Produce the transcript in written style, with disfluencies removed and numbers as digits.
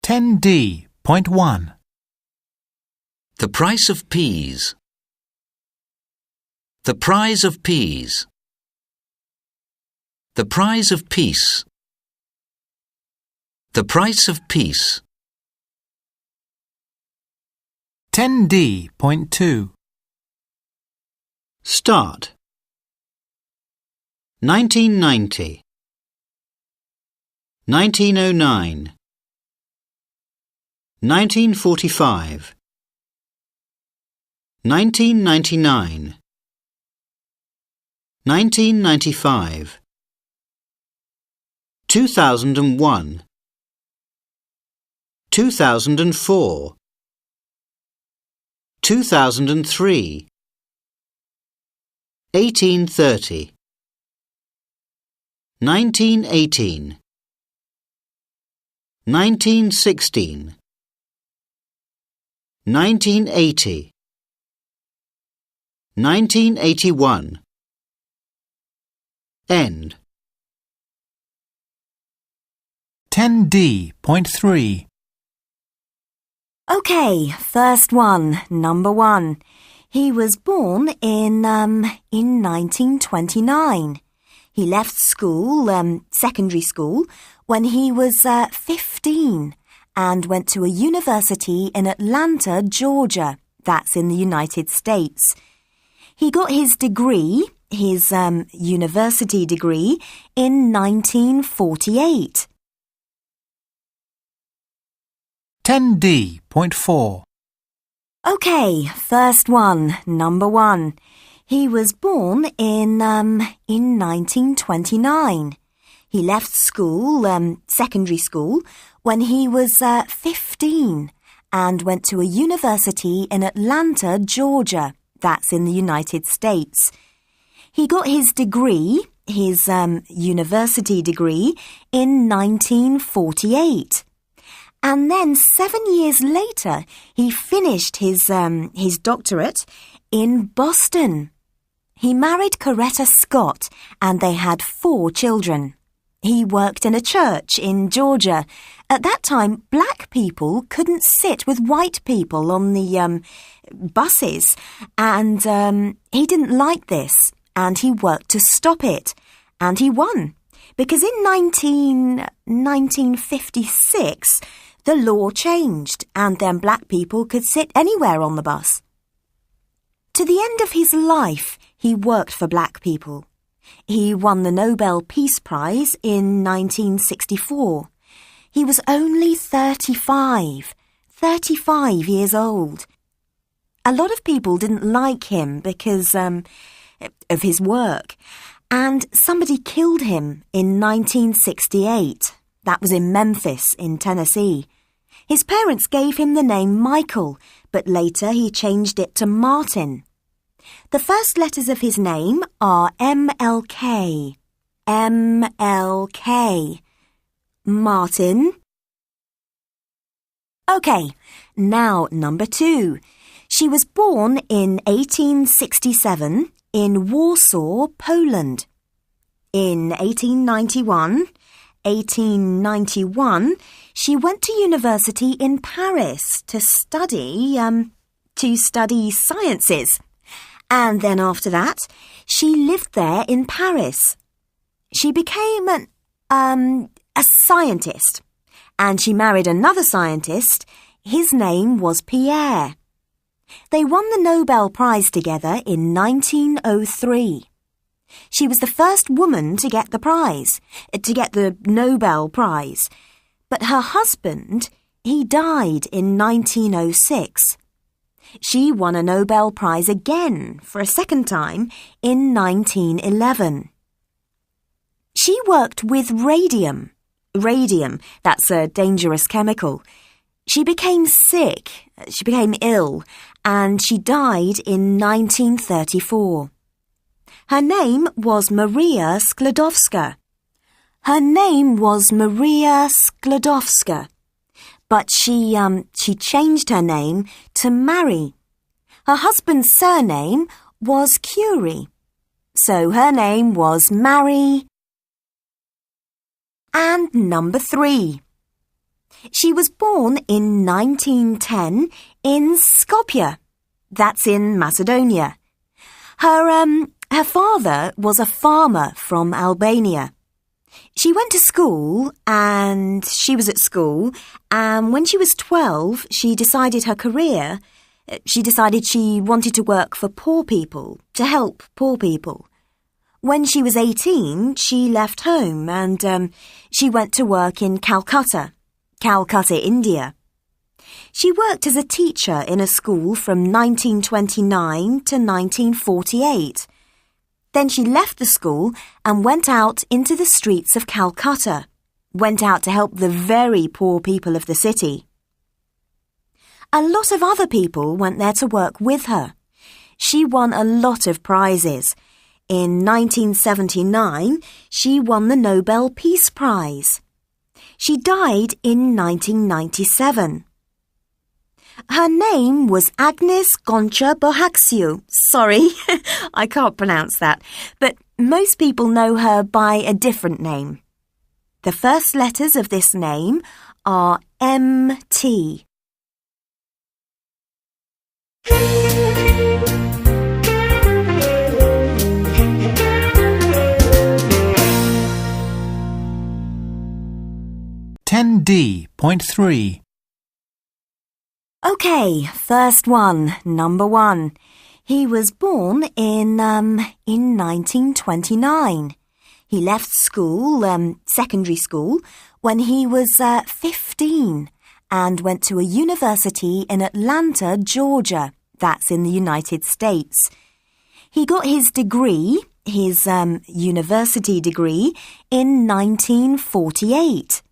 10d.1 The price of peas. The prize of peas. The prize of peace. The price of peace. 10d.2 Start. 1990 1909 1945 1999 1995 2001 2004 2003 1830 1918 1916 1980 1981 End 10d.3 OK, first one, number 1. He was born in 1929. He left school, secondary school, when he was 15 and went to a university in Atlanta, Georgia. That's in the United States. He got his degree, his university degree, in 1948. 10d.4 OK, first one, number 1. He was born in 1929. He left school, secondary school, when he was 15 and went to a university in Atlanta, Georgia. That's in the United States. He got his degree, his university degree, in 1948. And then 7 years later, he finished his doctorate in Boston. He married Coretta Scott and they had 4 children. He worked in a church in Georgia. At that time, black people couldn't sit with white people on the buses, and he didn't like this, and he worked to stop it, and he won, because in 1956, the law changed, and then black people could sit anywhere on the bus. To the end of his life, he worked for black people. He won the Nobel Peace Prize in 1964. He was only 35 years old. A lot of people didn't like him because of his work, and somebody killed him in 1968. That was in Memphis, in Tennessee. His parents gave him the name Michael, but later he changed it to Martin. The first letters of his name are MLK. MLK. Martin. OK, now number 2. She was born in 1867 in Warsaw, Poland. In 1891, she went to university in Paris to study sciences. And then after that, she lived there in Paris. She became a scientist, and she married another scientist. His name was Pierre. They won the Nobel Prize together in 1903. She was the first woman to get the prize, to get the Nobel Prize. But her husband, he died in 1906. She won a Nobel Prize again for a second time in 1911. She worked with radium. Radium, that's a dangerous chemical. She became sick, she became ill, and she died in 1934. Her name was Maria Sklodowska. But she changed her name to Mary. Her husband's surname was Curie, so her name was Mary. And number 3. She was born in 1910 in Skopje. That's in Macedonia. Her father was a farmer from Albania. She went to school and when she was 12, she decided her career. She decided she wanted to work for poor people, to help poor people. When she was 18, she left home and she went to work in Calcutta, India. She worked as a teacher in a school from 1929 to 1948. Then she left the school and went out into the streets of Calcutta, went out to help the very poor people of the city. A lot of other people went there to work with her. She won a lot of prizes. In 1979, she won the Nobel Peace Prize. She died in 1997. Her name was Agnes Goncha Bohaxiou. Sorry, I can't pronounce that, but most people know her by a different name. The first letters of this name are M.T. (10d.3) Okay, first one, number 1. He was born in 1929. He left school, secondary school, when he was 15 and went to a university in Atlanta, Georgia. That's in the United States. He got his degree, his university degree, in 1948.